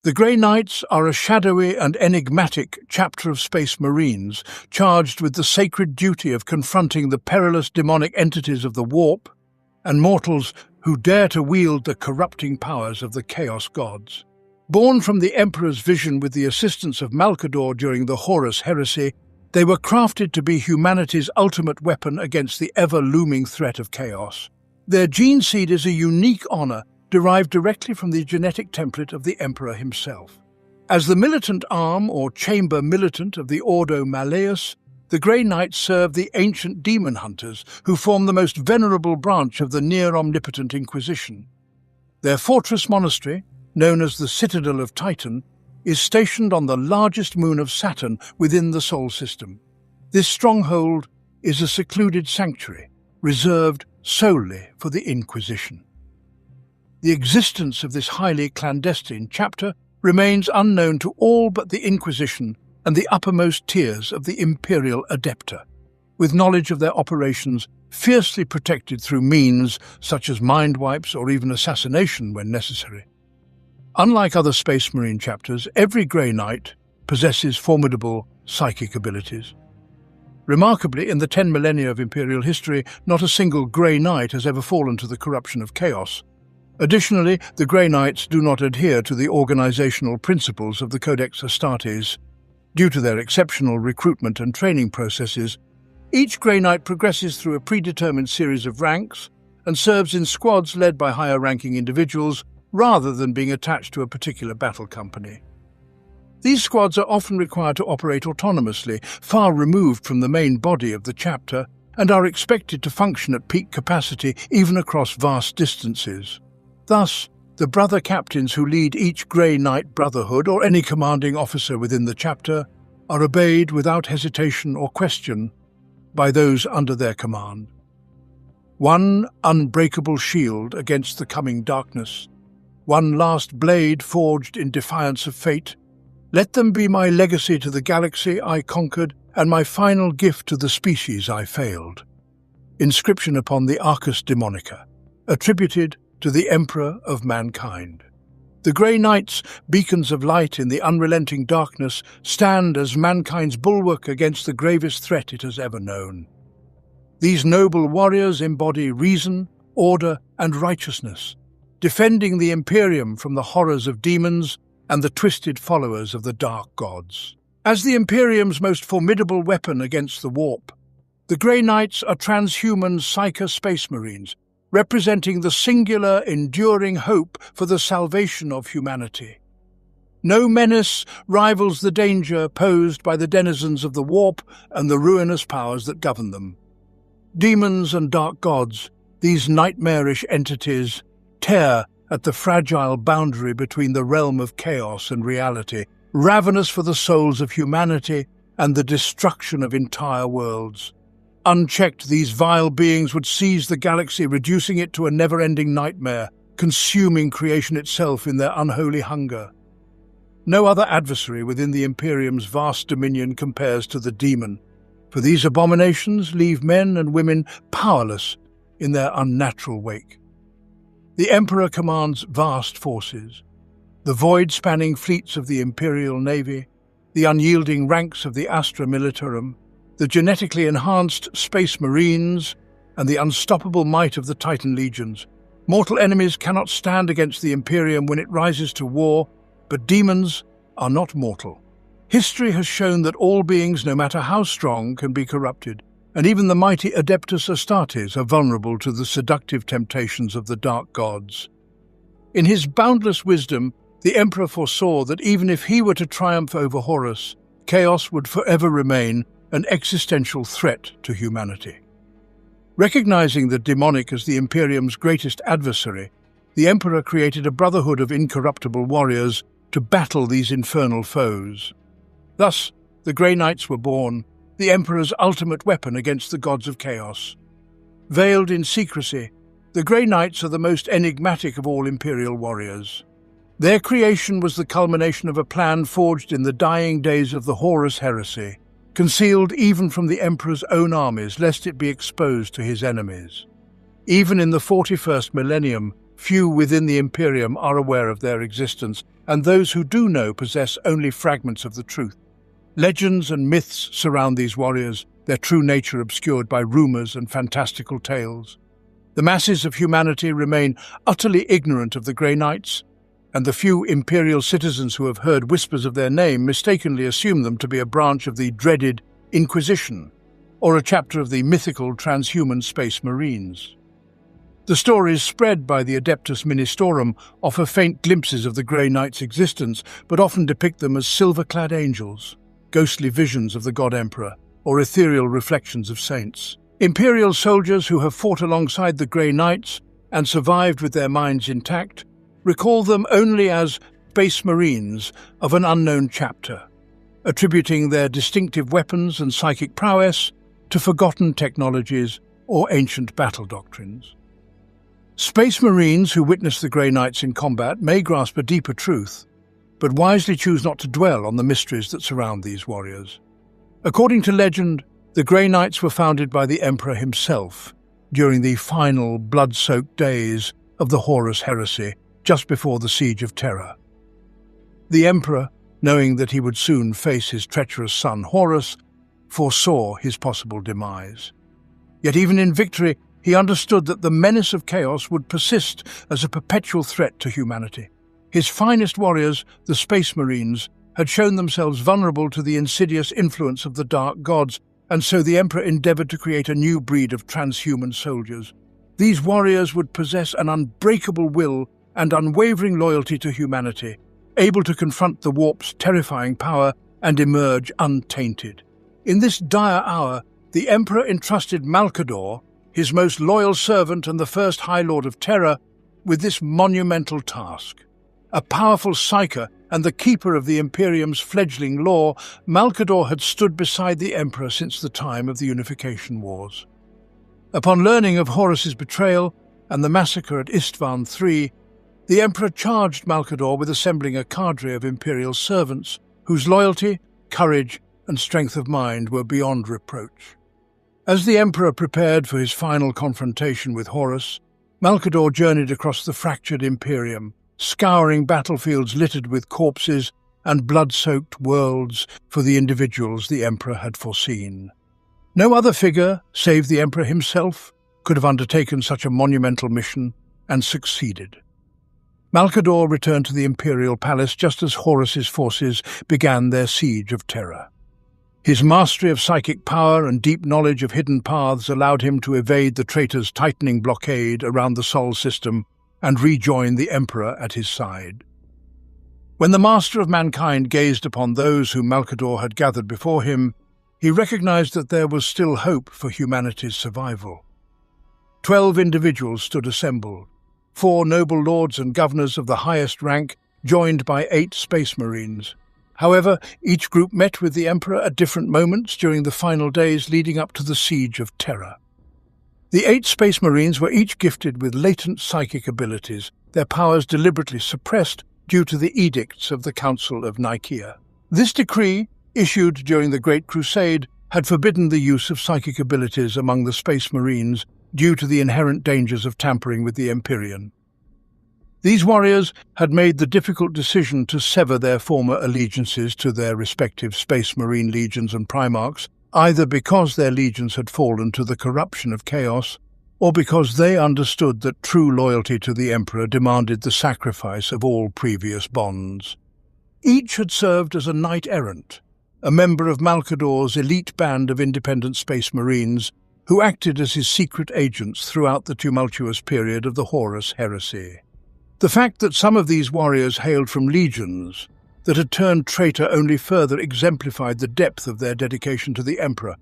The Grey Knights are a shadowy and enigmatic chapter of Space Marines, charged with the sacred duty of confronting the perilous demonic entities of the Warp and mortals who dare to wield the corrupting powers of the Chaos Gods. Born from the Emperor's vision with the assistance of Malcador during the Horus Heresy, they were crafted to be humanity's ultimate weapon against the ever-looming threat of chaos. Their gene seed is a unique honor derived directly from the genetic template of the Emperor himself. As the militant arm or chamber militant of the Ordo Malleus, the Grey Knights serve the ancient demon hunters who form the most venerable branch of the near-omnipotent Inquisition. Their fortress monastery, known as the Citadel of Titan, is stationed on the largest moon of Saturn within the Sol system. This stronghold is a secluded sanctuary, reserved solely for the Inquisition. The existence of this highly clandestine chapter remains unknown to all but the Inquisition and the uppermost tiers of the Imperial Adepta, with knowledge of their operations fiercely protected through means such as mind wipes or even assassination when necessary. Unlike other Space Marine chapters, every Grey Knight possesses formidable psychic abilities. Remarkably, in the 10 millennia of Imperial history, not a single Grey Knight has ever fallen to the corruption of chaos. Additionally, the Grey Knights do not adhere to the organizational principles of the Codex Astartes. Due to their exceptional recruitment and training processes, each Grey Knight progresses through a predetermined series of ranks and serves in squads led by higher-ranking individuals rather than being attached to a particular battle company. These squads are often required to operate autonomously, far removed from the main body of the chapter, and are expected to function at peak capacity even across vast distances. Thus, the brother captains who lead each Grey Knight Brotherhood or any commanding officer within the chapter are obeyed without hesitation or question by those under their command. One unbreakable shield against the coming darkness, one last blade forged in defiance of fate. Let them be my legacy to the galaxy I conquered and my final gift to the species I failed. Inscription upon the Arcus Demonica, attributed to the Emperor of Mankind. The Grey Knights, beacons of light in the unrelenting darkness, stand as mankind's bulwark against the gravest threat it has ever known. These noble warriors embody reason, order, and righteousness, defending the Imperium from the horrors of demons and the twisted followers of the Dark Gods. As the Imperium's most formidable weapon against the Warp, the Grey Knights are transhuman Psyker Space Marines, representing the singular, enduring hope for the salvation of humanity. No menace rivals the danger posed by the denizens of the Warp and the ruinous powers that govern them. Demons and dark gods, these nightmarish entities, tear at the fragile boundary between the realm of chaos and reality, ravenous for the souls of humanity and the destruction of entire worlds. Unchecked, these vile beings would seize the galaxy, reducing it to a never-ending nightmare, consuming creation itself in their unholy hunger. No other adversary within the Imperium's vast dominion compares to the Daemon, for these abominations leave men and women powerless in their unnatural wake. The Emperor commands vast forces, the void-spanning fleets of the Imperial Navy, the unyielding ranks of the Astra Militarum, the genetically enhanced Space Marines, and the unstoppable might of the Titan Legions. Mortal enemies cannot stand against the Imperium when it rises to war, but demons are not mortal. History has shown that all beings, no matter how strong, can be corrupted, and even the mighty Adeptus Astartes are vulnerable to the seductive temptations of the Dark Gods. In his boundless wisdom, the Emperor foresaw that even if he were to triumph over Horus, chaos would forever remain an existential threat to humanity. Recognizing the demonic as the Imperium's greatest adversary, the Emperor created a brotherhood of incorruptible warriors to battle these infernal foes. Thus, the Grey Knights were born, the Emperor's ultimate weapon against the gods of chaos. Veiled in secrecy, the Grey Knights are the most enigmatic of all Imperial warriors. Their creation was the culmination of a plan forged in the dying days of the Horus Heresy, concealed even from the Emperor's own armies lest it be exposed to his enemies. Even in the 41st millennium, few within the Imperium are aware of their existence, and those who do know possess only fragments of the truth. Legends and myths surround these warriors, their true nature obscured by rumors and fantastical tales. The masses of humanity remain utterly ignorant of the Grey Knights, and the few imperial citizens who have heard whispers of their name mistakenly assume them to be a branch of the dreaded Inquisition, or a chapter of the mythical transhuman space marines. The stories spread by the Adeptus Ministorum offer faint glimpses of the Grey Knights' existence, but often depict them as silver-clad angels, ghostly visions of the God Emperor, or ethereal reflections of saints. Imperial soldiers who have fought alongside the Grey Knights and survived with their minds intact recall them only as Space Marines of an unknown chapter, attributing their distinctive weapons and psychic prowess to forgotten technologies or ancient battle doctrines. Space Marines who witness the Grey Knights in combat may grasp a deeper truth, but wisely choose not to dwell on the mysteries that surround these warriors. According to legend, the Grey Knights were founded by the Emperor himself during the final blood-soaked days of the Horus heresy, just before the Siege of Terra. The Emperor, knowing that he would soon face his treacherous son Horus, foresaw his possible demise. Yet even in victory, he understood that the menace of chaos would persist as a perpetual threat to humanity. His finest warriors, the Space Marines, had shown themselves vulnerable to the insidious influence of the dark gods, and so the Emperor endeavored to create a new breed of transhuman soldiers. These warriors would possess an unbreakable will and unwavering loyalty to humanity, able to confront the warp's terrifying power and emerge untainted. In this dire hour, the Emperor entrusted Malcador, his most loyal servant and the first High Lord of Terra, with this monumental task. A powerful psyker and the keeper of the Imperium's fledgling law, Malcador had stood beside the Emperor since the time of the Unification Wars. Upon learning of Horus's betrayal and the massacre at Istvan III, the Emperor charged Malcador with assembling a cadre of Imperial servants whose loyalty, courage, and strength of mind were beyond reproach. As the Emperor prepared for his final confrontation with Horus, Malcador journeyed across the fractured Imperium, scouring battlefields littered with corpses and blood-soaked worlds for the individuals the Emperor had foreseen. No other figure, save the Emperor himself, could have undertaken such a monumental mission and succeeded. Malcador returned to the Imperial Palace just as Horus's forces began their siege of Terra. His mastery of psychic power and deep knowledge of hidden paths allowed him to evade the traitor's tightening blockade around the Sol system and rejoin the Emperor at his side. When the Master of Mankind gazed upon those whom Malcador had gathered before him, he recognized that there was still hope for humanity's survival. 12 individuals stood assembled, 4 noble lords and governors of the highest rank, joined by 8 Space Marines. However, each group met with the Emperor at different moments during the final days leading up to the Siege of Terra. The 8 Space Marines were each gifted with latent psychic abilities, their powers deliberately suppressed due to the edicts of the Council of Nicaea. This decree, issued during the Great Crusade, had forbidden the use of psychic abilities among the Space Marines due to the inherent dangers of tampering with the Empyrean. These warriors had made the difficult decision to sever their former allegiances to their respective Space Marine legions and primarchs, either because their legions had fallen to the corruption of chaos, or because they understood that true loyalty to the Emperor demanded the sacrifice of all previous bonds. Each had served as a knight-errant, a member of Malcador's elite band of independent Space Marines, who acted as his secret agents throughout the tumultuous period of the Horus heresy. The fact that some of these warriors hailed from legions that had turned traitor only further exemplified the depth of their dedication to the Emperor,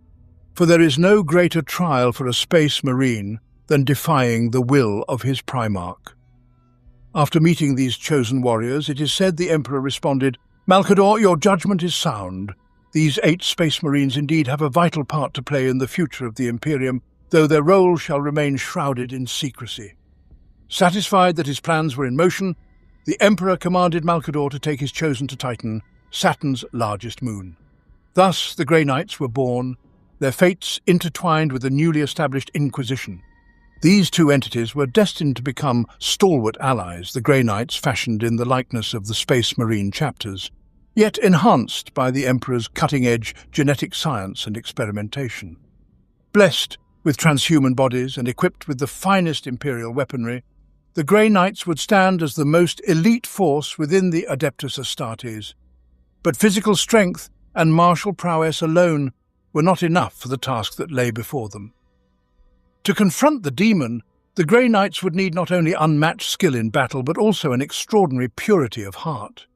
for there is no greater trial for a Space Marine than defying the will of his Primarch. After meeting these chosen warriors, it is said the Emperor responded, "Malcador, your judgment is sound. These 8 Space Marines indeed have a vital part to play in the future of the Imperium, though their role shall remain shrouded in secrecy." Satisfied that his plans were in motion, the Emperor commanded Malcador to take his chosen to Titan, Saturn's largest moon. Thus the Grey Knights were born, their fates intertwined with the newly established Inquisition. These two entities were destined to become stalwart allies, the Grey Knights fashioned in the likeness of the Space Marine chapters, yet enhanced by the Emperor's cutting-edge genetic science and experimentation. Blessed with transhuman bodies and equipped with the finest Imperial weaponry, the Grey Knights would stand as the most elite force within the Adeptus Astartes. But physical strength and martial prowess alone were not enough for the task that lay before them. To confront the Daemon, the Grey Knights would need not only unmatched skill in battle, but also an extraordinary purity of heart.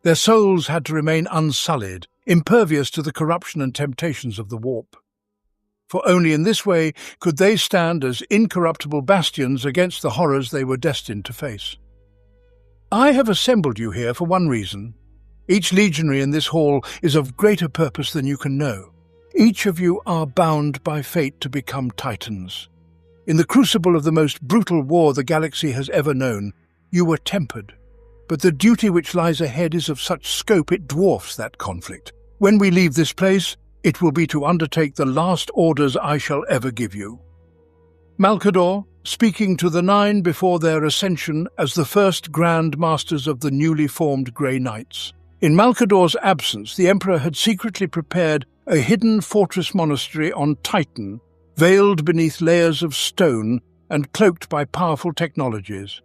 Their souls had to remain unsullied, impervious to the corruption and temptations of the warp. For only in this way could they stand as incorruptible bastions against the horrors they were destined to face. I have assembled you here for one reason. Each legionary in this hall is of greater purpose than you can know. Each of you are bound by fate to become Titans. In the crucible of the most brutal war the galaxy has ever known, you were tempered. But the duty which lies ahead is of such scope it dwarfs that conflict. When we leave this place, it will be to undertake the last orders I shall ever give you. Malcador, speaking to the Nine before their ascension as the first Grand Masters of the newly formed Grey Knights. In Malcador's absence, the Emperor had secretly prepared a hidden fortress monastery on Titan, veiled beneath layers of stone and cloaked by powerful technologies.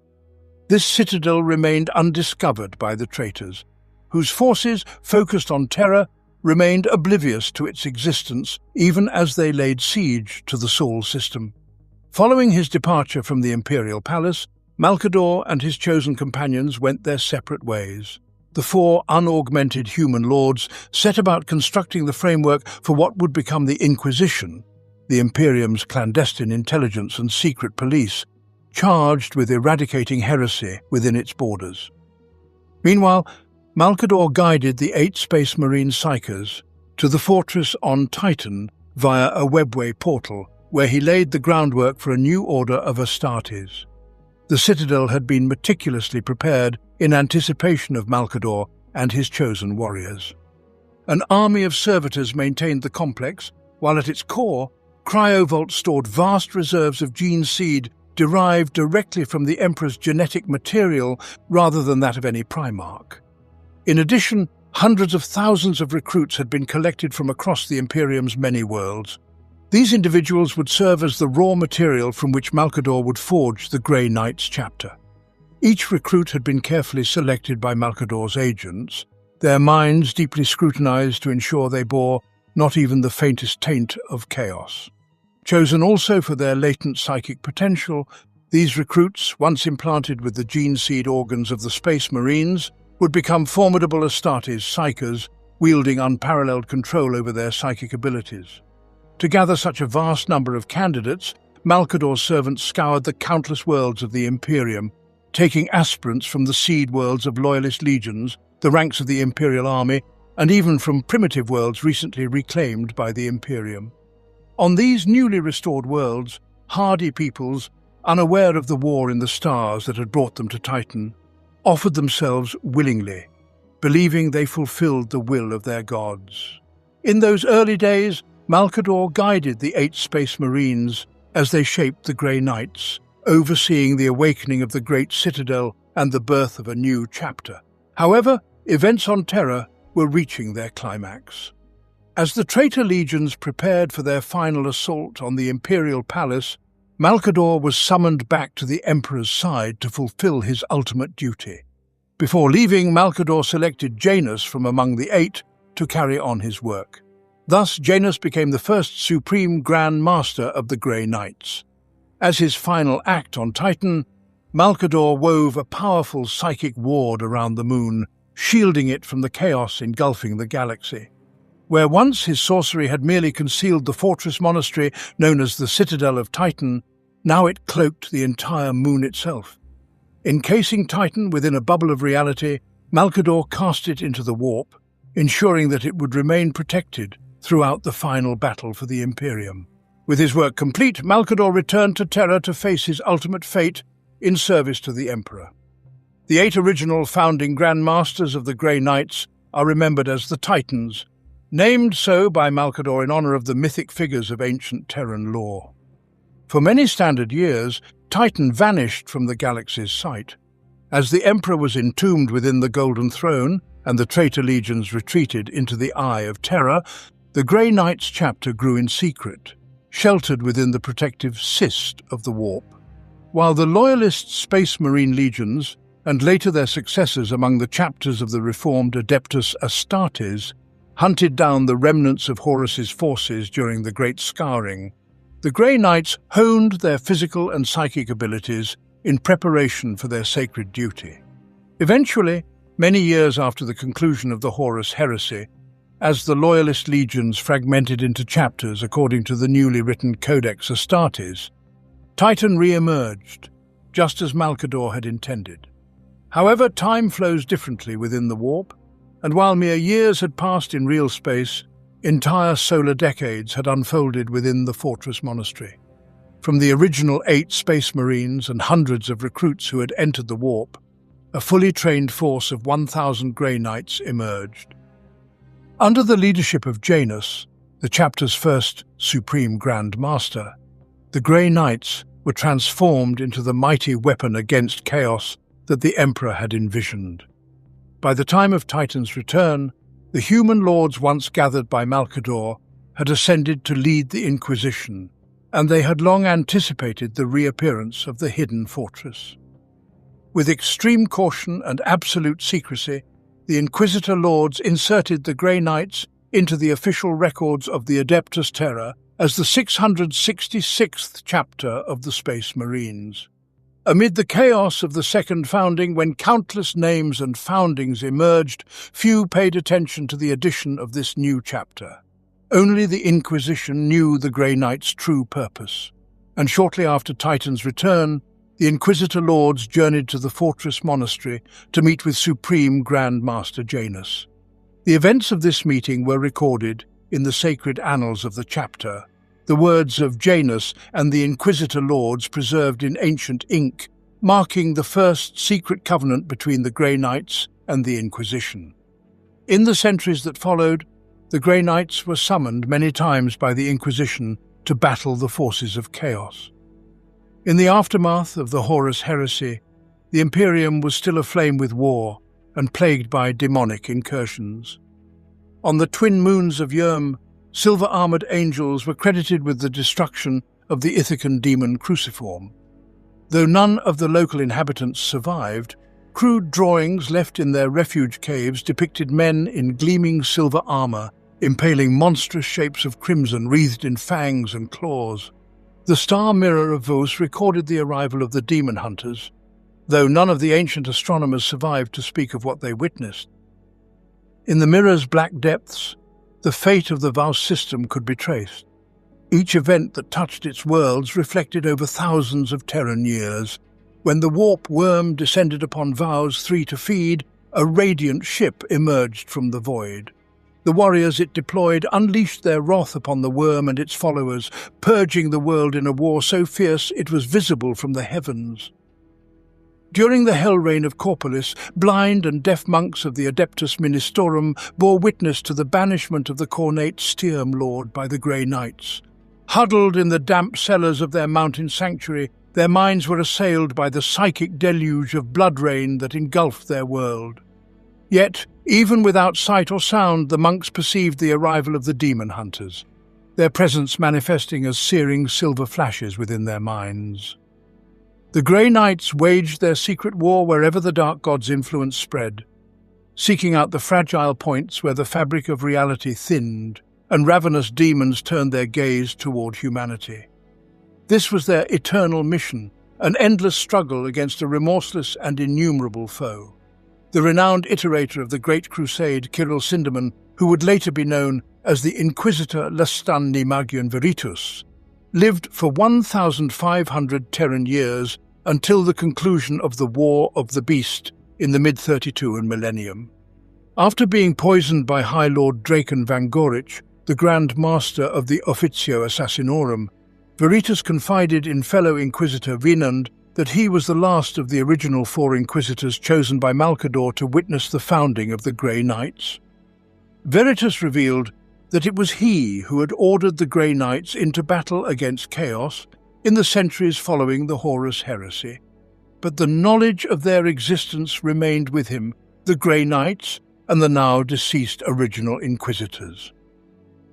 This citadel remained undiscovered by the traitors, whose forces, focused on terror, remained oblivious to its existence even as they laid siege to the Sol system. Following his departure from the Imperial Palace, Malcador and his chosen companions went their separate ways. The four unaugmented human lords set about constructing the framework for what would become the Inquisition, the Imperium's clandestine intelligence and secret police, charged with eradicating heresy within its borders. Meanwhile, Malcador guided the 8 Space Marine Psychers to the fortress on Titan via a webway portal, where he laid the groundwork for a new order of Astartes. The citadel had been meticulously prepared in anticipation of Malcador and his chosen warriors. An army of servitors maintained the complex, while at its core, Cryovault stored vast reserves of gene seed derived directly from the Emperor's genetic material rather than that of any Primarch. In addition, hundreds of thousands of recruits had been collected from across the Imperium's many worlds. These individuals would serve as the raw material from which Malcador would forge the Grey Knights chapter. Each recruit had been carefully selected by Malcador's agents, their minds deeply scrutinized to ensure they bore not even the faintest taint of chaos. Chosen also for their latent psychic potential, these recruits, once implanted with the gene seed organs of the Space Marines, would become formidable Astartes psychers, wielding unparalleled control over their psychic abilities. To gather such a vast number of candidates, Malcador's servants scoured the countless worlds of the Imperium, taking aspirants from the seed worlds of loyalist legions, the ranks of the Imperial army, and even from primitive worlds recently reclaimed by the Imperium. On these newly restored worlds, hardy peoples, unaware of the war in the stars that had brought them to Titan, offered themselves willingly, believing they fulfilled the will of their gods. In those early days, Malcador guided the 8 Space Marines as they shaped the Grey Knights, overseeing the awakening of the Great Citadel and the birth of a new chapter. However, events on Terra were reaching their climax. As the traitor legions prepared for their final assault on the Imperial Palace, Malcador was summoned back to the Emperor's side to fulfill his ultimate duty. Before leaving, Malcador selected Janus from among the 8 to carry on his work. Thus, Janus became the first Supreme Grand Master of the Grey Knights. As his final act on Titan, Malcador wove a powerful psychic ward around the moon, shielding it from the chaos engulfing the galaxy. Where once his sorcery had merely concealed the fortress monastery known as the Citadel of Titan, now it cloaked the entire moon itself. Encasing Titan within a bubble of reality, Malcador cast it into the warp, ensuring that it would remain protected throughout the final battle for the Imperium. With his work complete, Malcador returned to Terra to face his ultimate fate in service to the Emperor. The 8 original founding Grand Masters of the Grey Knights are remembered as the Titans, named so by Malcador in honor of the mythic figures of ancient Terran lore. For many standard years, Titan vanished from the galaxy's sight. As the Emperor was entombed within the Golden Throne and the traitor legions retreated into the Eye of Terror, the Grey Knights chapter grew in secret, sheltered within the protective cyst of the warp. While the loyalist Space Marine legions, and later their successors among the chapters of the reformed Adeptus Astartes, hunted down the remnants of Horus's forces during the Great Scarring, the Grey Knights honed their physical and psychic abilities in preparation for their sacred duty. Eventually, many years after the conclusion of the Horus heresy, as the loyalist legions fragmented into chapters according to the newly written Codex Astartes, Titan re-emerged, just as Malcador had intended. However, time flows differently within the warp, and while mere years had passed in real space, entire solar decades had unfolded within the Fortress Monastery. From the original 8 Space Marines and hundreds of recruits who had entered the warp, a fully trained force of 1,000 Grey Knights emerged. Under the leadership of Janus, the chapter's first Supreme Grand Master, the Grey Knights were transformed into the mighty weapon against chaos that the Emperor had envisioned. By the time of Titan's return, the human lords once gathered by Malcador had ascended to lead the Inquisition, and they had long anticipated the reappearance of the hidden fortress. With extreme caution and absolute secrecy, the Inquisitor lords inserted the Grey Knights into the official records of the Adeptus Terra as the 666th chapter of the Space Marines. Amid the chaos of the Second Founding, when countless names and foundings emerged, few paid attention to the addition of this new chapter. Only the Inquisition knew the Grey Knights' true purpose, and shortly after Titan's return, the Inquisitor Lords journeyed to the Fortress Monastery to meet with Supreme Grand Master Janus. The events of this meeting were recorded in the sacred annals of the chapter, the words of Janus and the Inquisitor Lords preserved in ancient ink, marking the first secret covenant between the Grey Knights and the Inquisition. In the centuries that followed, the Grey Knights were summoned many times by the Inquisition to battle the forces of chaos. In the aftermath of the Horus heresy, the Imperium was still aflame with war and plagued by demonic incursions. On the twin moons of Yurm, silver-armoured angels were credited with the destruction of the Ithacan demon Cruciform. Though none of the local inhabitants survived, crude drawings left in their refuge caves depicted men in gleaming silver armour, impaling monstrous shapes of crimson wreathed in fangs and claws. The star mirror of Vos recorded the arrival of the demon hunters, though none of the ancient astronomers survived to speak of what they witnessed. In the mirror's black depths, the fate of the Vos system could be traced. Each event that touched its worlds reflected over thousands of Terran years. When the warp worm descended upon Vos 3 to feed, a radiant ship emerged from the void. The warriors it deployed unleashed their wrath upon the worm and its followers, purging the world in a war so fierce it was visible from the heavens. During the hell reign of Corpolis, blind and deaf monks of the Adeptus Ministorum bore witness to the banishment of the cornate Sturm Lord by the Grey Knights. Huddled in the damp cellars of their mountain sanctuary, their minds were assailed by the psychic deluge of blood rain that engulfed their world. Yet, even without sight or sound, the monks perceived the arrival of the demon hunters, their presence manifesting as searing silver flashes within their minds. The Grey Knights waged their secret war wherever the Dark God's influence spread, seeking out the fragile points where the fabric of reality thinned and ravenous demons turned their gaze toward humanity. This was their eternal mission, an endless struggle against a remorseless and innumerable foe. The renowned iterator of the Great Crusade, Kirill Sinderman, who would later be known as the Inquisitor Lestani Magion Veritus, lived for 1,500 Terran years until the conclusion of the War of the Beast in the mid-32 millennium. After being poisoned by High Lord Draken Van Gorich, the Grand Master of the Officio Assassinorum, Veritas confided in fellow Inquisitor Vinand that he was the last of the original 4 Inquisitors chosen by Malcador to witness the founding of the Grey Knights. Veritas revealed that it was he who had ordered the Grey Knights into battle against chaos in the centuries following the Horus heresy. But the knowledge of their existence remained with him, the Grey Knights and the now deceased original Inquisitors.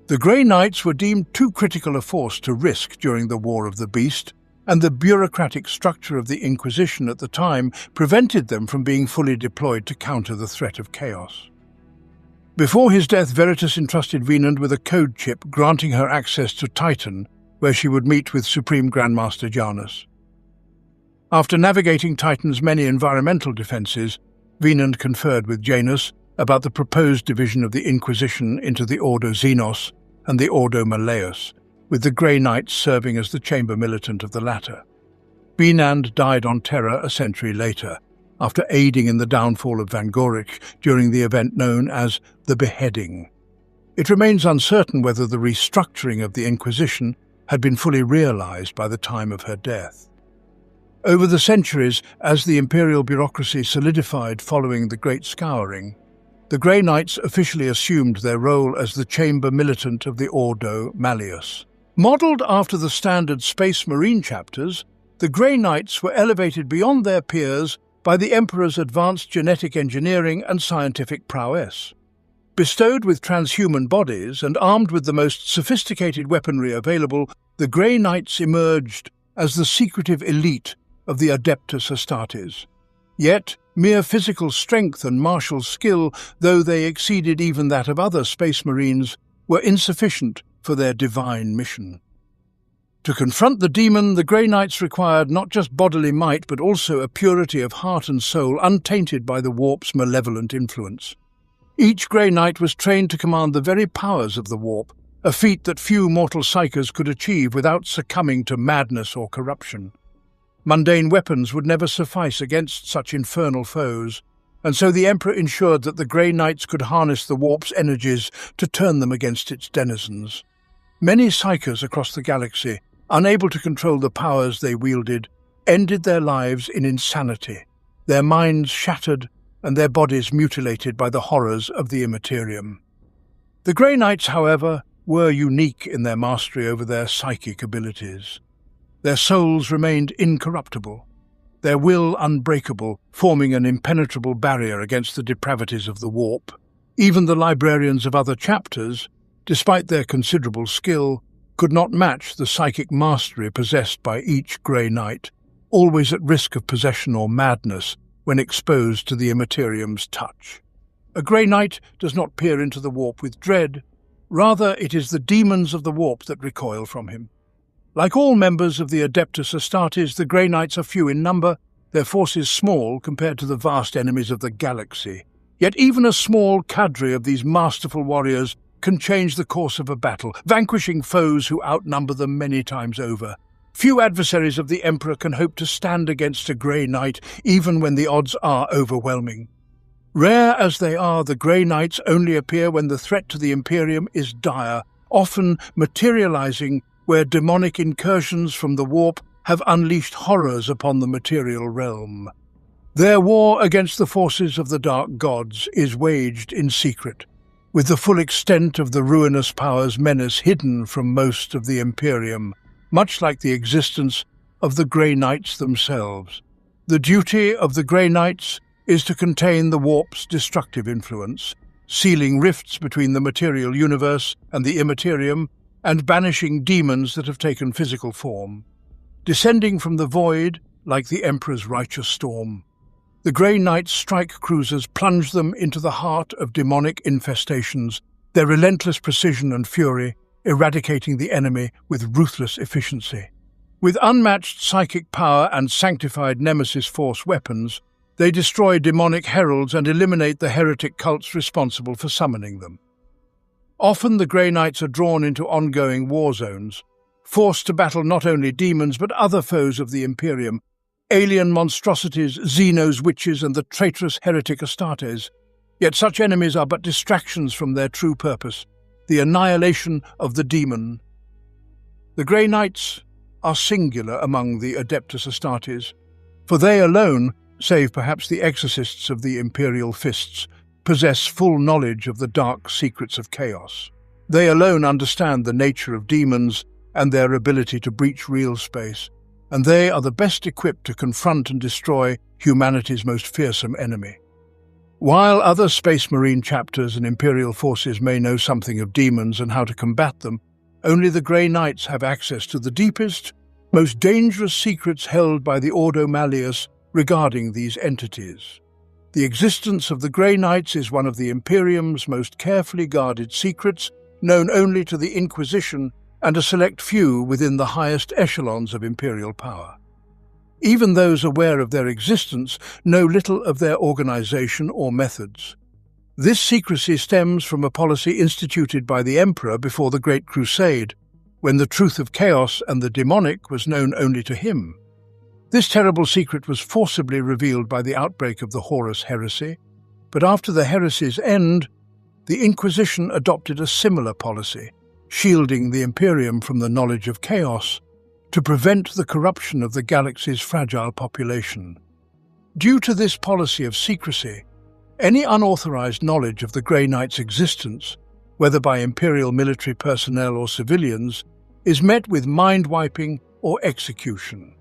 The Grey Knights were deemed too critical a force to risk during the War of the Beast, and the bureaucratic structure of the Inquisition at the time prevented them from being fully deployed to counter the threat of chaos. Before his death, Veritas entrusted Vinand with a code chip granting her access to Titan, where she would meet with Supreme Grandmaster Janus. After navigating Titan's many environmental defenses, Vinand conferred with Janus about the proposed division of the Inquisition into the Ordo Xenos and the Ordo Malleus, with the Grey Knights serving as the chamber militant of the latter. Vinand died on Terra a century later, after aiding in the downfall of Vangorich during the event known as the Beheading. It remains uncertain whether the restructuring of the Inquisition had been fully realized by the time of her death. Over the centuries, as the imperial bureaucracy solidified following the Great Scouring, the Grey Knights officially assumed their role as the chamber militant of the Ordo Malleus. Modelled after the standard Space Marine chapters, the Grey Knights were elevated beyond their peers by the Emperor's advanced genetic engineering and scientific prowess. Bestowed with transhuman bodies and armed with the most sophisticated weaponry available, the Grey Knights emerged as the secretive elite of the Adeptus Astartes. Yet, mere physical strength and martial skill, though they exceeded even that of other Space Marines, were insufficient for their divine mission. To confront the demon, the Grey Knights required not just bodily might, but also a purity of heart and soul untainted by the warp's malevolent influence. Each Grey Knight was trained to command the very powers of the warp, a feat that few mortal psychers could achieve without succumbing to madness or corruption. Mundane weapons would never suffice against such infernal foes, and so the Emperor ensured that the Grey Knights could harness the warp's energies to turn them against its denizens. Many psychers across the galaxy, unable to control the powers they wielded, ended their lives in insanity, their minds shattered and their bodies mutilated by the horrors of the Immaterium. The Grey Knights, however, were unique in their mastery over their psychic abilities. Their souls remained incorruptible, their will unbreakable, forming an impenetrable barrier against the depravities of the warp. Even the librarians of other chapters, despite their considerable skill, could not match the psychic mastery possessed by each Grey Knight, always at risk of possession or madness when exposed to the Immaterium's touch. A Grey Knight does not peer into the warp with dread, rather it is the demons of the warp that recoil from him. Like all members of the Adeptus Astartes, the Grey Knights are few in number, their forces small compared to the vast enemies of the galaxy. Yet even a small cadre of these masterful warriors can change the course of a battle, vanquishing foes who outnumber them many times over. Few adversaries of the Emperor can hope to stand against a Grey Knight, even when the odds are overwhelming. Rare as they are, the Grey Knights only appear when the threat to the Imperium is dire, often materializing where demonic incursions from the warp have unleashed horrors upon the material realm. Their war against the forces of the Dark Gods is waged in secret, with the full extent of the ruinous power's menace hidden from most of the Imperium, much like the existence of the Grey Knights themselves. The duty of the Grey Knights is to contain the warp's destructive influence, sealing rifts between the material universe and the Immaterium, and banishing demons that have taken physical form. Descending from the void, like the Emperor's righteous storm, the Grey Knights' strike cruisers plunge them into the heart of demonic infestations, their relentless precision and fury eradicating the enemy with ruthless efficiency. With unmatched psychic power and sanctified Nemesis Force weapons, they destroy demonic heralds and eliminate the heretic cults responsible for summoning them. Often the Grey Knights are drawn into ongoing war zones, forced to battle not only demons but other foes of the Imperium, alien monstrosities, Xenos witches and the traitorous heretic Astartes. Yet such enemies are but distractions from their true purpose, the annihilation of the demon. The Grey Knights are singular among the Adeptus Astartes, for they alone, save perhaps the exorcists of the Imperial Fists, possess full knowledge of the dark secrets of chaos. They alone understand the nature of demons and their ability to breach real space, and they are the best equipped to confront and destroy humanity's most fearsome enemy. While other Space Marine chapters and Imperial forces may know something of demons and how to combat them, only the Grey Knights have access to the deepest, most dangerous secrets held by the Ordo Malleus regarding these entities. The existence of the Grey Knights is one of the Imperium's most carefully guarded secrets, known only to the Inquisition and a select few within the highest echelons of Imperial power. Even those aware of their existence know little of their organization or methods. This secrecy stems from a policy instituted by the Emperor before the Great Crusade, when the truth of chaos and the demonic was known only to him. This terrible secret was forcibly revealed by the outbreak of the Horus heresy, but after the heresy's end, the Inquisition adopted a similar policy, shielding the Imperium from the knowledge of chaos to prevent the corruption of the galaxy's fragile population. Due to this policy of secrecy, any unauthorized knowledge of the Grey Knight's existence, whether by Imperial military personnel or civilians, is met with mind-wiping or execution.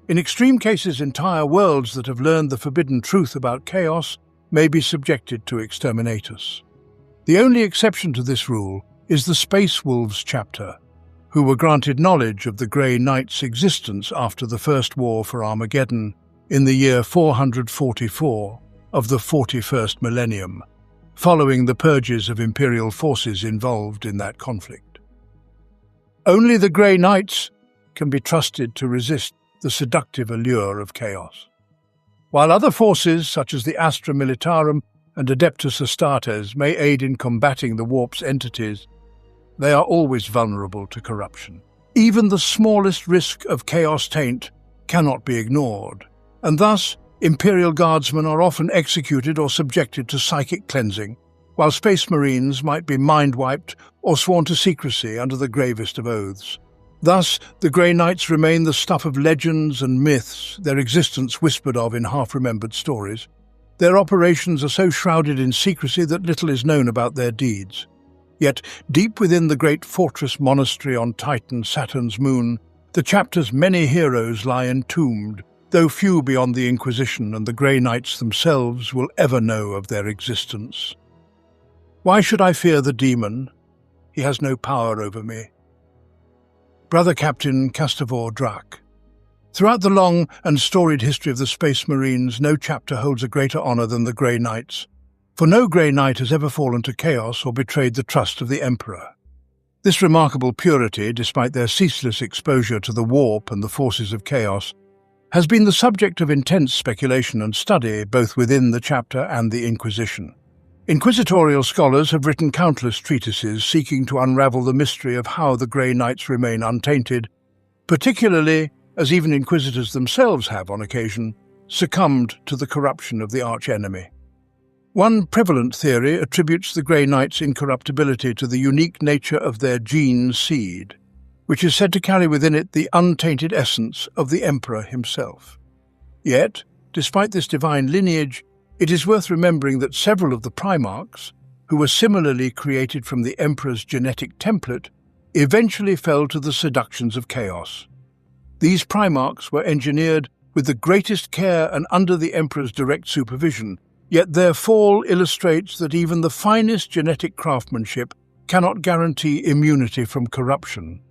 In extreme cases, entire worlds that have learned the forbidden truth about chaos may be subjected to exterminatus. The only exception to this rule is the Space Wolves chapter, who were granted knowledge of the Grey Knight's existence after the First War for Armageddon in the year 444 of the 41st millennium, following the purges of Imperial forces involved in that conflict. Only the Grey Knights can be trusted to resist the seductive allure of chaos. While other forces, such as the Astra Militarum and Adeptus Astartes, may aid in combating the warp's entities, they are always vulnerable to corruption. Even the smallest risk of chaos taint cannot be ignored, and thus Imperial Guardsmen are often executed or subjected to psychic cleansing, while Space Marines might be mind-wiped or sworn to secrecy under the gravest of oaths. Thus, the Grey Knights remain the stuff of legends and myths, their existence whispered of in half-remembered stories. Their operations are so shrouded in secrecy that little is known about their deeds. Yet, deep within the great fortress monastery on Titan, Saturn's moon, the chapter's many heroes lie entombed, though few beyond the Inquisition and the Grey Knights themselves will ever know of their existence. Why should I fear the Daemon? He has no power over me. Brother Captain Castavor Drac. Throughout the long and storied history of the Space Marines, no chapter holds a greater honor than the Grey Knights, for no Grey Knight has ever fallen to chaos or betrayed the trust of the Emperor. This remarkable purity, despite their ceaseless exposure to the warp and the forces of chaos, has been the subject of intense speculation and study both within the chapter and the Inquisition. Inquisitorial scholars have written countless treatises seeking to unravel the mystery of how the Grey Knights remain untainted, particularly as even Inquisitors themselves have, on occasion, succumbed to the corruption of the archenemy. One prevalent theory attributes the Grey Knights' incorruptibility to the unique nature of their gene seed, which is said to carry within it the untainted essence of the Emperor himself. Yet, despite this divine lineage, it is worth remembering that several of the Primarchs, who were similarly created from the Emperor's genetic template, eventually fell to the seductions of chaos. These Primarchs were engineered with the greatest care and under the Emperor's direct supervision, yet their fall illustrates that even the finest genetic craftsmanship cannot guarantee immunity from corruption.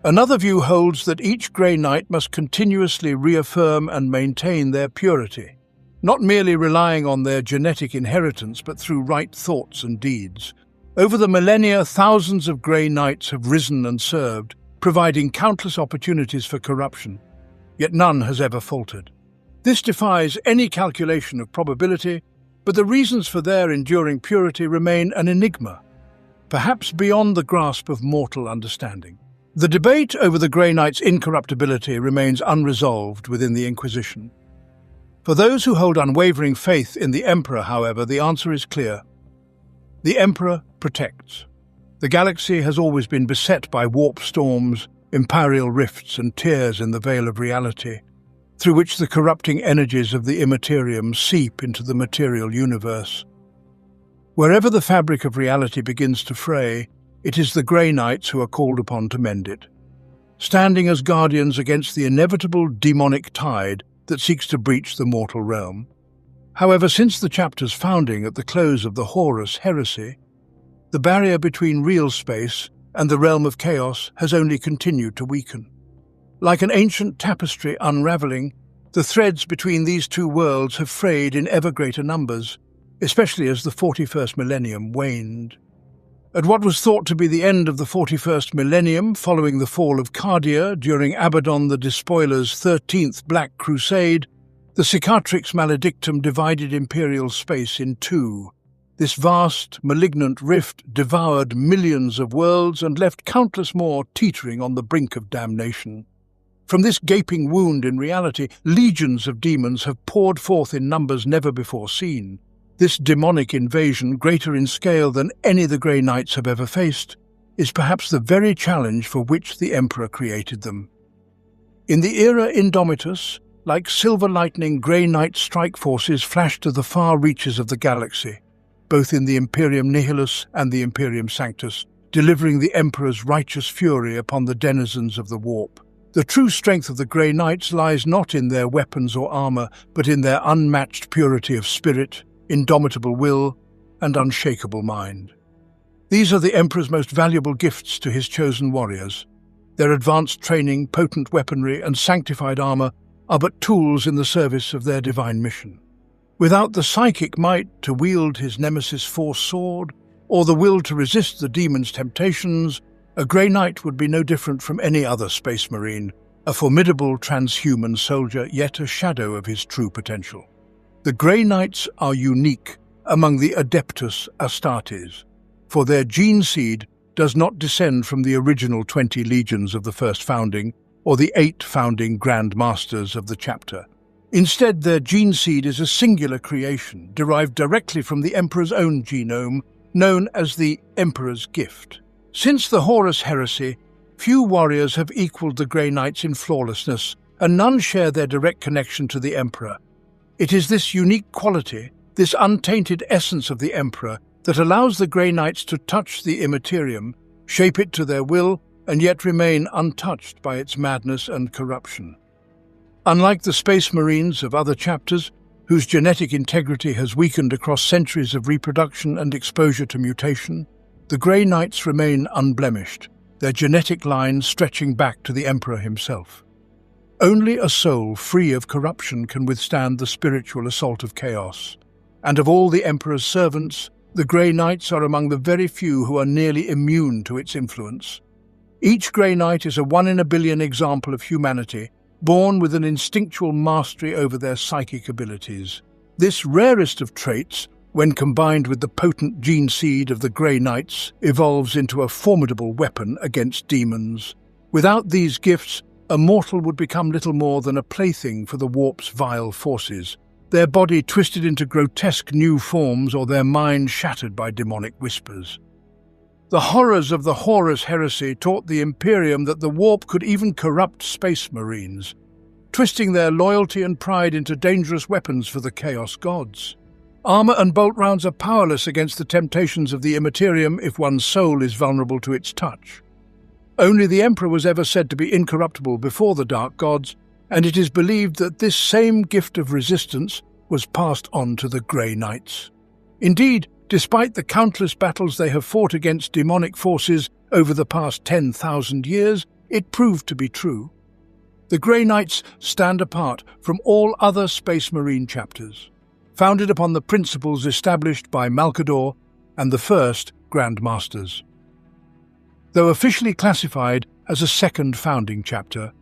Another view holds that each Grey Knight must continuously reaffirm and maintain their purity, not merely relying on their genetic inheritance but through right thoughts and deeds. Over the millennia, thousands of Grey Knights have risen and served, providing countless opportunities for corruption, yet none has ever faltered. This defies any calculation of probability, but the reasons for their enduring purity remain an enigma, perhaps beyond the grasp of mortal understanding. The debate over the Grey Knight's incorruptibility remains unresolved within the Inquisition. For those who hold unwavering faith in the Emperor, however, the answer is clear. The Emperor protects. The galaxy has always been beset by warp storms, imperial rifts and tears in the veil of reality, through which the corrupting energies of the immaterium seep into the material universe. Wherever the fabric of reality begins to fray, it is the Grey Knights who are called upon to mend it, standing as guardians against the inevitable demonic tide that seeks to breach the mortal realm. However, since the chapter's founding at the close of the Horus Heresy, the barrier between real space and the realm of chaos has only continued to weaken. Like an ancient tapestry unraveling, the threads between these two worlds have frayed in ever greater numbers, especially as the 41st millennium waned. At what was thought to be the end of the 41st millennium following the fall of Cardia during Abaddon the Despoiler's 13th Black Crusade, the Cicatrix Maledictum divided imperial space in two. This vast, malignant rift devoured millions of worlds and left countless more teetering on the brink of damnation. From this gaping wound in reality, legions of demons have poured forth in numbers never before seen. This demonic invasion, greater in scale than any the Grey Knights have ever faced, is perhaps the very challenge for which the Emperor created them. In the era Indomitus, like silver lightning, Grey Knight strike forces flashed to the far reaches of the galaxy, both in the Imperium Nihilus and the Imperium Sanctus, delivering the Emperor's righteous fury upon the denizens of the Warp. The true strength of the Grey Knights lies not in their weapons or armor, but in their unmatched purity of spirit, indomitable will, and unshakable mind. These are the Emperor's most valuable gifts to his chosen warriors. Their advanced training, potent weaponry, and sanctified armor are but tools in the service of their divine mission. Without the psychic might to wield his nemesis Force sword, or the will to resist the demon's temptations, a Grey Knight would be no different from any other Space Marine, a formidable transhuman soldier, yet a shadow of his true potential. The Grey Knights are unique among the Adeptus Astartes, for their gene seed does not descend from the original 20 legions of the first founding or the 8 founding Grand Masters of the chapter. Instead, their gene seed is a singular creation derived directly from the Emperor's own genome, known as the Emperor's Gift. Since the Horus Heresy, few warriors have equaled the Grey Knights in flawlessness, and none share their direct connection to the Emperor. It is this unique quality, this untainted essence of the Emperor, that allows the Grey Knights to touch the Immaterium, shape it to their will, and yet remain untouched by its madness and corruption. Unlike the Space Marines of other chapters, whose genetic integrity has weakened across centuries of reproduction and exposure to mutation, the Grey Knights remain unblemished, their genetic line stretching back to the Emperor himself. Only a soul free of corruption can withstand the spiritual assault of chaos, and of all the Emperor's servants, the Grey Knights are among the very few who are nearly immune to its influence. Each Grey Knight is a 1 in a billion example of humanity, born with an instinctual mastery over their psychic abilities. This rarest of traits, when combined with the potent gene seed of the Grey Knights, evolves into a formidable weapon against demons. Without these gifts, a mortal would become little more than a plaything for the Warp's vile forces, their body twisted into grotesque new forms or their mind shattered by demonic whispers. The horrors of the Horus Heresy taught the Imperium that the Warp could even corrupt Space Marines, twisting their loyalty and pride into dangerous weapons for the Chaos Gods. Armor and bolt rounds are powerless against the temptations of the Immaterium if one's soul is vulnerable to its touch. Only the Emperor was ever said to be incorruptible before the Dark Gods, and it is believed that this same gift of resistance was passed on to the Grey Knights. Indeed, despite the countless battles they have fought against demonic forces over the past 10,000 years, it proved to be true. The Grey Knights stand apart from all other Space Marine chapters, founded upon the principles established by Malcador and the first Grand Masters. Though officially classified as a second founding chapter,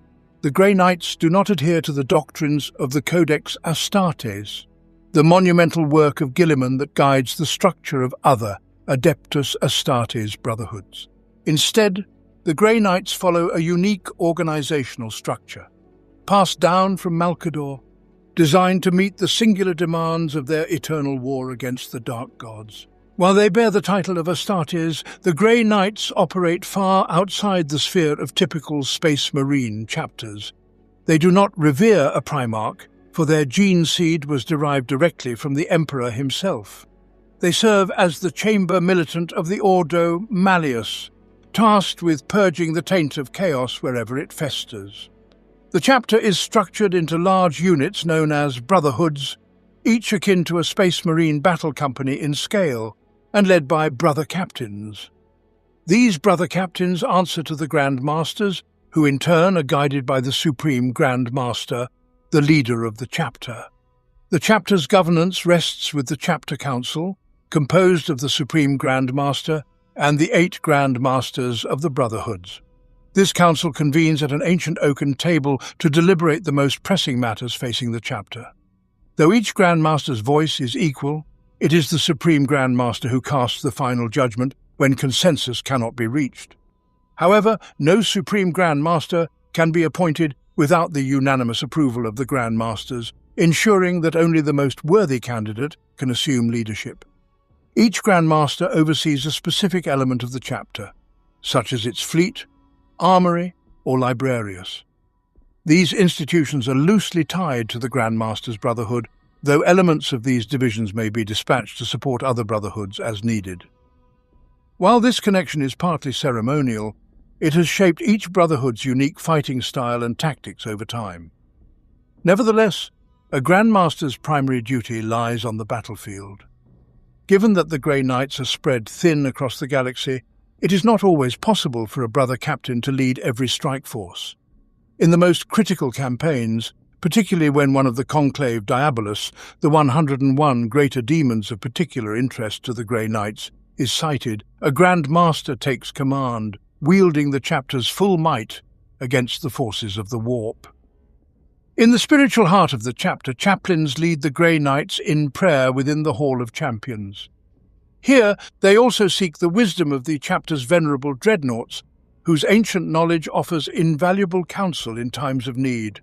the Grey Knights do not adhere to the doctrines of the Codex Astartes, the monumental work of Guilliman that guides the structure of other Adeptus Astartes Brotherhoods. Instead, the Grey Knights follow a unique organizational structure, passed down from Malcador, designed to meet the singular demands of their eternal war against the Dark Gods. While they bear the title of Astartes, the Grey Knights operate far outside the sphere of typical Space Marine chapters. They do not revere a Primarch, for their gene seed was derived directly from the Emperor himself. They serve as the chamber militant of the Ordo Malleus, tasked with purging the taint of chaos wherever it festers. The chapter is structured into large units known as Brotherhoods, each akin to a Space Marine battle company in scale, and led by brother captains. These brother captains answer to the Grand Masters, who in turn are guided by the Supreme Grand Master, the leader of the chapter. The chapter's governance rests with the Chapter Council, composed of the Supreme Grand Master and the 8 Grand Masters of the Brotherhoods. This council convenes at an ancient oaken table to deliberate the most pressing matters facing the chapter. Though each Grand Master's voice is equal, it is the Supreme Grand Master who casts the final judgment when consensus cannot be reached. However, no Supreme Grand Master can be appointed without the unanimous approval of the Grand Masters, ensuring that only the most worthy candidate can assume leadership. Each Grand Master oversees a specific element of the chapter, such as its fleet, armory, or librarius. These institutions are loosely tied to the Grand Master's Brotherhood, though elements of these divisions may be dispatched to support other Brotherhoods as needed. While this connection is partly ceremonial, it has shaped each Brotherhood's unique fighting style and tactics over time. Nevertheless, a Grand Master's primary duty lies on the battlefield. Given that the Grey Knights are spread thin across the galaxy, it is not always possible for a brother captain to lead every strike force. In the most critical campaigns, particularly when one of the Conclave Diabolus, the 101 greater demons of particular interest to the Grey Knights, is cited, a Grand Master takes command, wielding the chapter's full might against the forces of the Warp. In the spiritual heart of the chapter, chaplains lead the Grey Knights in prayer within the Hall of Champions. Here, they also seek the wisdom of the chapter's venerable dreadnoughts, whose ancient knowledge offers invaluable counsel in times of need.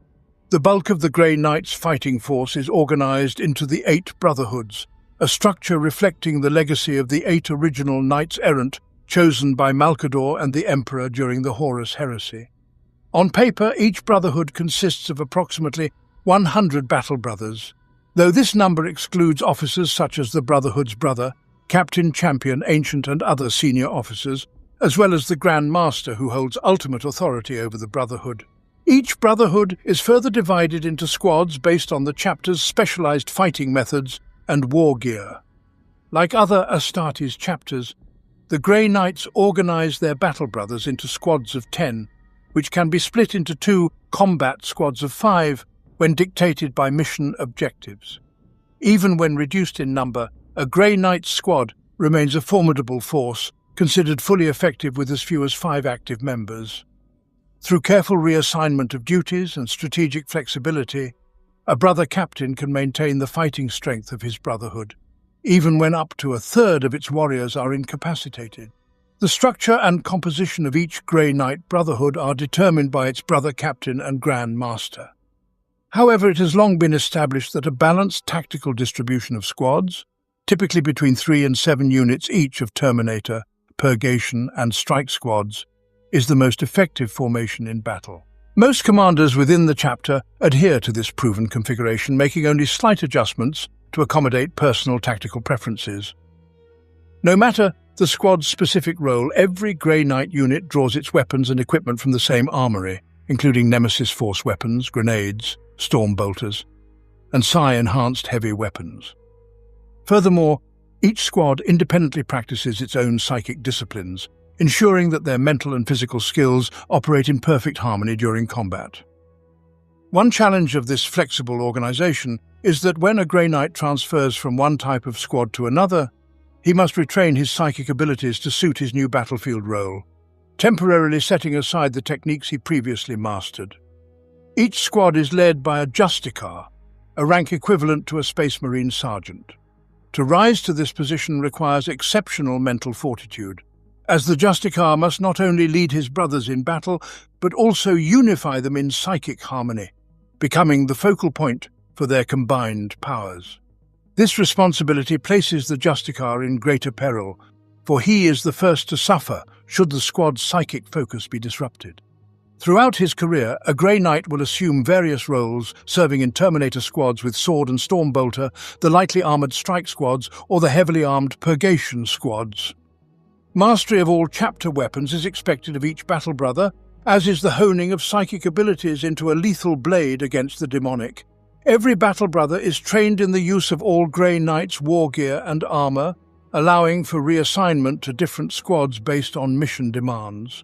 The bulk of the Grey Knights' fighting force is organized into the 8 Brotherhoods, a structure reflecting the legacy of the 8 original Knights-errant chosen by Malcador and the Emperor during the Horus Heresy. On paper, each Brotherhood consists of approximately 100 battle brothers, though this number excludes officers such as the Brotherhood's brother, Captain, Champion, Ancient and other senior officers, as well as the Grand Master who holds ultimate authority over the Brotherhood. Each Brotherhood is further divided into squads based on the chapter's specialized fighting methods and war gear. Like other Astartes chapters, the Grey Knights organize their battle brothers into squads of 10, which can be split into 2 combat squads of 5 when dictated by mission objectives. Even when reduced in number, a Grey Knight squad remains a formidable force, considered fully effective with as few as 5 active members. Through careful reassignment of duties and strategic flexibility, a brother captain can maintain the fighting strength of his Brotherhood, even when up to a third of its warriors are incapacitated. The structure and composition of each Grey Knight Brotherhood are determined by its brother captain and Grand Master. However, it has long been established that a balanced tactical distribution of squads, typically between 3 and 7 units each of Terminator, Purgation and Strike squads, is the most effective formation in battle. Most commanders within the chapter adhere to this proven configuration, making only slight adjustments to accommodate personal tactical preferences. No matter the squad's specific role, every Grey Knight unit draws its weapons and equipment from the same armory, including Nemesis Force weapons, grenades, storm bolters, and Psi-enhanced heavy weapons. Furthermore, each squad independently practices its own psychic disciplines, ensuring that their mental and physical skills operate in perfect harmony during combat. One challenge of this flexible organization is that when a Grey Knight transfers from one type of squad to another, he must retrain his psychic abilities to suit his new battlefield role, temporarily setting aside the techniques he previously mastered. Each squad is led by a Justicar, a rank equivalent to a Space Marine Sergeant. To rise to this position requires exceptional mental fortitude, as the Justicar must not only lead his brothers in battle, but also unify them in psychic harmony, becoming the focal point for their combined powers. This responsibility places the Justicar in greater peril, for he is the first to suffer should the squad's psychic focus be disrupted. Throughout his career, a Grey Knight will assume various roles, serving in Terminator squads with Sword and Stormbolter, the lightly armoured Strike squads, or the heavily armed Purgation squads. Mastery of all chapter weapons is expected of each battle brother, as is the honing of psychic abilities into a lethal blade against the demonic. Every battle brother is trained in the use of all Grey Knights' war gear and armor, allowing for reassignment to different squads based on mission demands.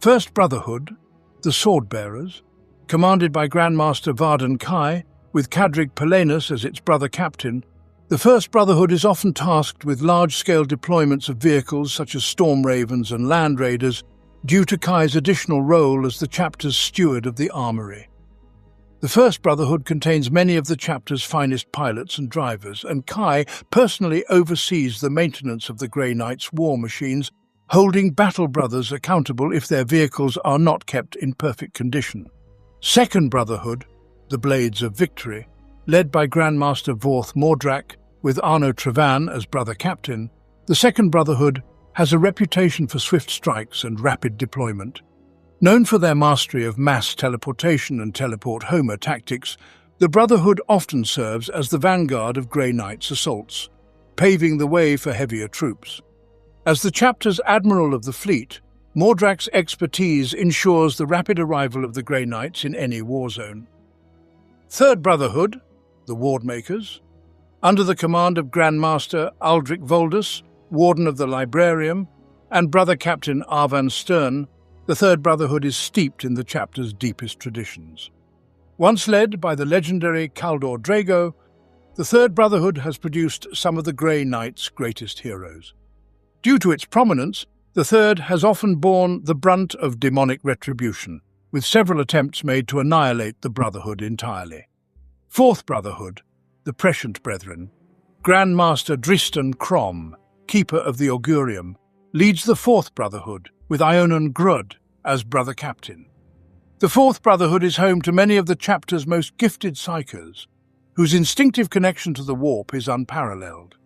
First Brotherhood, the Swordbearers, commanded by Grandmaster Varden Kai, with Cadrig Pelenus as its brother captain. The First Brotherhood is often tasked with large-scale deployments of vehicles such as Storm Ravens and Land Raiders, due to Kai's additional role as the chapter's steward of the armory. The First Brotherhood contains many of the chapter's finest pilots and drivers, and Kai personally oversees the maintenance of the Grey Knights' war machines, holding battle brothers accountable if their vehicles are not kept in perfect condition. Second Brotherhood, the Blades of Victory, led by Grandmaster Vorth Mordrak, with Arno Trevan as brother captain. The Second Brotherhood has a reputation for swift strikes and rapid deployment. Known for their mastery of mass teleportation and teleport-homer tactics, the Brotherhood often serves as the vanguard of Grey Knights' assaults, paving the way for heavier troops. As the chapter's admiral of the fleet, Mordrak's expertise ensures the rapid arrival of the Grey Knights in any war zone. Third Brotherhood, the Wardmakers, under the command of Grandmaster Aldrich Voldus, Warden of the Librarium, and Brother Captain Arvan Stern, the Third Brotherhood is steeped in the chapter's deepest traditions. Once led by the legendary Kaldor Drago, the Third Brotherhood has produced some of the Grey Knights' greatest heroes. Due to its prominence, the Third has often borne the brunt of demonic retribution, with several attempts made to annihilate the Brotherhood entirely. Fourth Brotherhood, the Prescient Brethren, Grandmaster Dristan Crom, Keeper of the Augurium, leads the Fourth Brotherhood, with Ionan Grud as brother captain. The Fourth Brotherhood is home to many of the chapter's most gifted psychers, whose instinctive connection to the warp is unparalleled.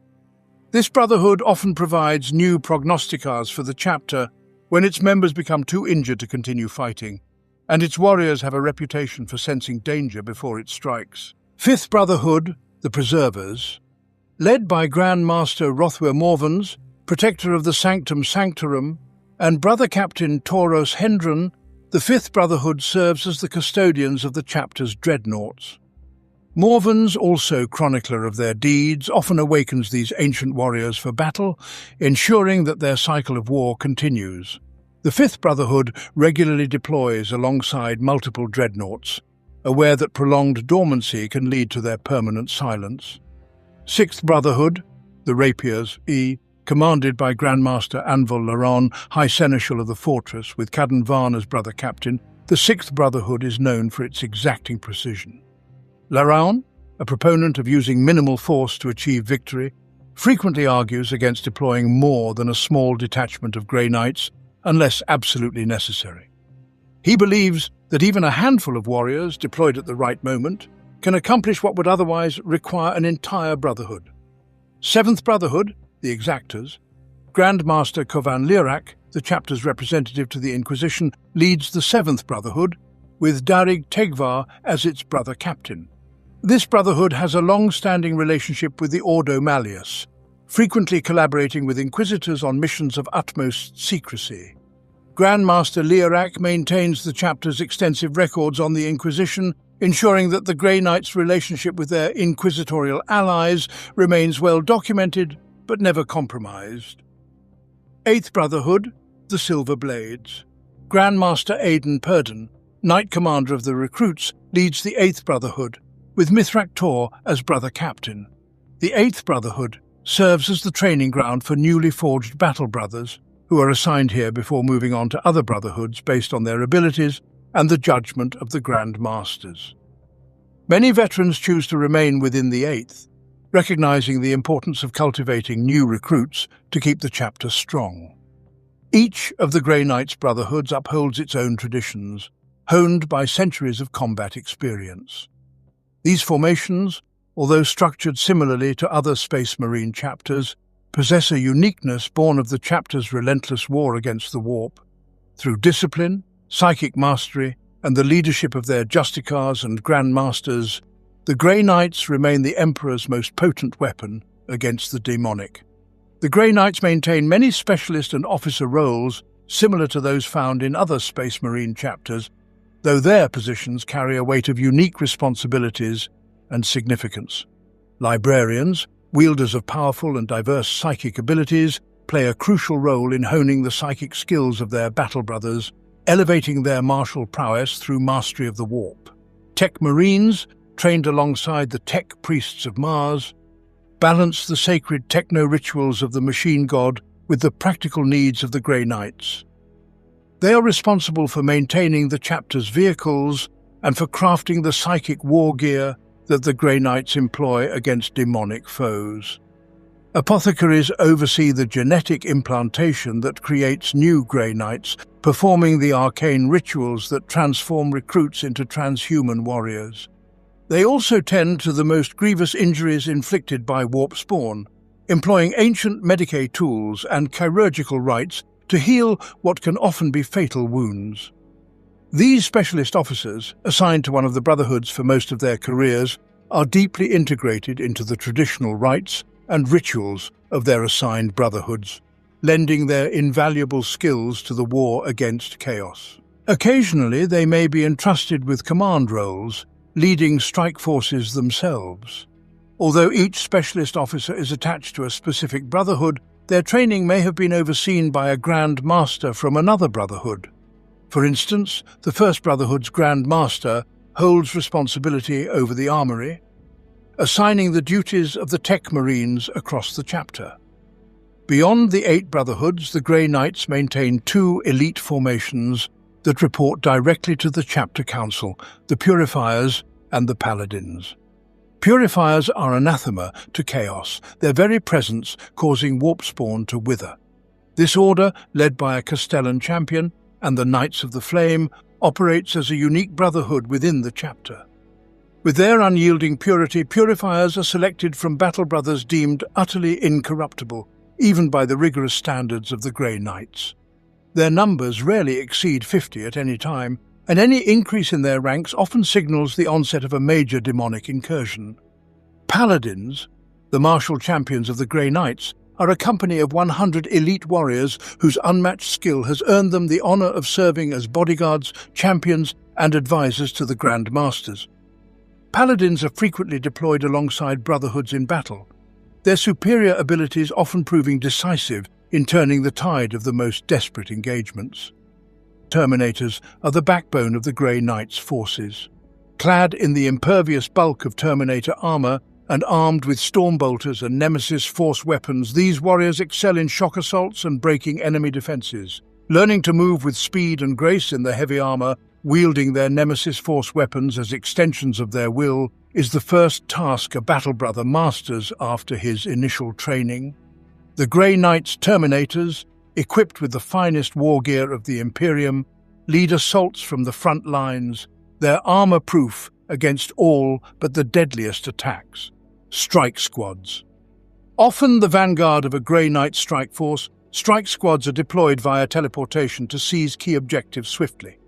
This Brotherhood often provides new prognosticars for the chapter when its members become too injured to continue fighting, and its warriors have a reputation for sensing danger before it strikes. Fifth Brotherhood, the Preservers, led by Grandmaster Rothwer Morvans, protector of the Sanctum Sanctorum, and Brother Captain Tauros Hendron, the Fifth Brotherhood serves as the custodians of the chapter's dreadnoughts. Morvans, also chronicler of their deeds, often awakens these ancient warriors for battle, ensuring that their cycle of war continues. The Fifth Brotherhood regularly deploys alongside multiple dreadnoughts, aware that prolonged dormancy can lead to their permanent silence. Sixth Brotherhood, the Rapiers, commanded by Grandmaster Anvil Laron, High Seneschal of the Fortress, with Cadan Varn as brother captain, the Sixth Brotherhood is known for its exacting precision. Laron, a proponent of using minimal force to achieve victory, frequently argues against deploying more than a small detachment of Grey Knights unless absolutely necessary. He believes that even a handful of warriors deployed at the right moment can accomplish what would otherwise require an entire brotherhood. Seventh Brotherhood, the Exactors, Grandmaster Kovan Lirak, the chapter's representative to the Inquisition, leads the Seventh Brotherhood, with Darig Tegvar as its brother captain. This brotherhood has a long-standing relationship with the Ordo Malleus, frequently collaborating with Inquisitors on missions of utmost secrecy. Grandmaster Lirak maintains the chapter's extensive records on the Inquisition, ensuring that the Grey Knights' relationship with their inquisitorial allies remains well documented but never compromised. Eighth Brotherhood, the Silver Blades. Grandmaster Aidan Purden, Knight Commander of the Recruits, leads the Eighth Brotherhood, with Mithrak Tor as brother captain. The Eighth Brotherhood serves as the training ground for newly forged battle brothers, who are assigned here before moving on to other brotherhoods based on their abilities and the judgment of the Grand Masters. Many veterans choose to remain within the Eighth, recognizing the importance of cultivating new recruits to keep the chapter strong. Each of the Grey Knights' brotherhoods upholds its own traditions, honed by centuries of combat experience. These formations, although structured similarly to other Space Marine chapters, possess a uniqueness born of the chapter's relentless war against the warp. Through discipline, psychic mastery, and the leadership of their Justicars and Grand Masters, the Grey Knights remain the Emperor's most potent weapon against the demonic. The Grey Knights maintain many specialist and officer roles similar to those found in other Space Marine chapters, though their positions carry a weight of unique responsibilities and significance. Librarians, wielders of powerful and diverse psychic abilities, play a crucial role in honing the psychic skills of their battle brothers, elevating their martial prowess through mastery of the warp. Tech Marines, trained alongside the Tech Priests of Mars, balance the sacred techno-rituals of the machine god with the practical needs of the Grey Knights. They are responsible for maintaining the chapter's vehicles and for crafting the psychic war gear that the Grey Knights employ against demonic foes. Apothecaries oversee the genetic implantation that creates new Grey Knights, performing the arcane rituals that transform recruits into transhuman warriors. They also tend to the most grievous injuries inflicted by warp spawn, employing ancient Medicae tools and chirurgical rites to heal what can often be fatal wounds. These specialist officers, assigned to one of the Brotherhoods for most of their careers, are deeply integrated into the traditional rites and rituals of their assigned Brotherhoods, lending their invaluable skills to the war against chaos. Occasionally, they may be entrusted with command roles, leading strike forces themselves. Although each specialist officer is attached to a specific Brotherhood, their training may have been overseen by a Grand Master from another Brotherhood. For instance, the First Brotherhood's Grand Master holds responsibility over the armory, assigning the duties of the Tech Marines across the chapter. Beyond the 8 Brotherhoods, the Grey Knights maintain 2 elite formations that report directly to the Chapter Council, the Purifiers and the Paladins. Purifiers are anathema to chaos, their very presence causing warp spawn to wither. This order, led by a Castellan champion and the Knights of the Flame, operates as a unique brotherhood within the chapter. With their unyielding purity, Purifiers are selected from battle brothers deemed utterly incorruptible, even by the rigorous standards of the Grey Knights. Their numbers rarely exceed 50 at any time, and any increase in their ranks often signals the onset of a major demonic incursion. Paladins, the martial champions of the Grey Knights, are a company of 100 elite warriors whose unmatched skill has earned them the honor of serving as bodyguards, champions, and advisors to the Grand Masters. Paladins are frequently deployed alongside Brotherhoods in battle, their superior abilities often proving decisive in turning the tide of the most desperate engagements. Terminators are the backbone of the Grey Knights' forces. Clad in the impervious bulk of Terminator armor and armed with Stormbolters and Nemesis Force weapons, these warriors excel in shock assaults and breaking enemy defenses. Learning to move with speed and grace in the heavy armor, wielding their Nemesis Force weapons as extensions of their will, is the first task a battle brother masters after his initial training. The Grey Knights Terminators, equipped with the finest war gear of the Imperium, lead assaults from the front lines, their armor-proof against all but the deadliest attacks. Strike squads. Often the vanguard of a Grey Knight strike force, strike squads are deployed via teleportation to seize key objectives swiftly.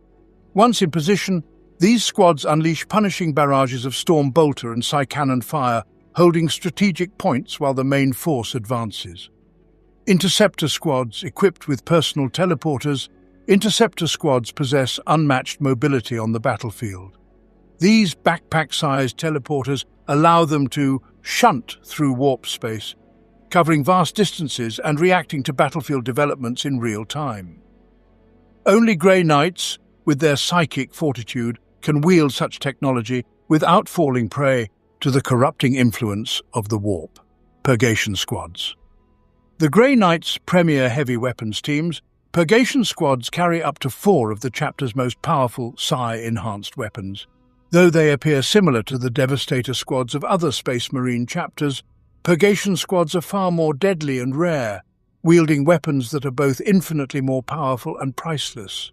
Once in position, these squads unleash punishing barrages of Storm Bolter and Psy-Cannon fire, holding strategic points while the main force advances. Interceptor squads, equipped with personal teleporters, interceptor squads possess unmatched mobility on the battlefield. These backpack-sized teleporters allow them to shunt through warp space, covering vast distances and reacting to battlefield developments in real time. Only Grey Knights, with their psychic fortitude, can wield such technology without falling prey to the corrupting influence of the warp. Purgation squads. The Grey Knights' premier heavy weapons teams, Purgation squads carry up to 4 of the chapter's most powerful psi-enhanced weapons. Though they appear similar to the Devastator squads of other Space Marine chapters, Purgation squads are far more deadly and rare, wielding weapons that are both infinitely more powerful and priceless.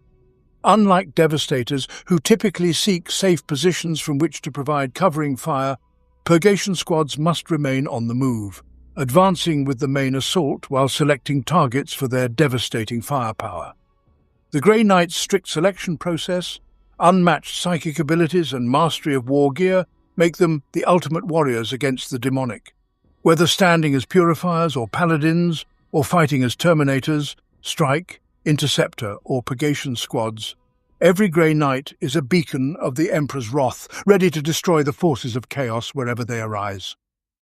Unlike Devastators, who typically seek safe positions from which to provide covering fire, Purgation squads must remain on the move, advancing with the main assault while selecting targets for their devastating firepower. The Grey Knight's strict selection process, unmatched psychic abilities and mastery of war gear make them the ultimate warriors against the demonic. Whether standing as purifiers or paladins, or fighting as Terminators, Strike, Interceptor, or Purgation squads. Every Grey Knight is a beacon of the Emperor's wrath, ready to destroy the forces of chaos wherever they arise.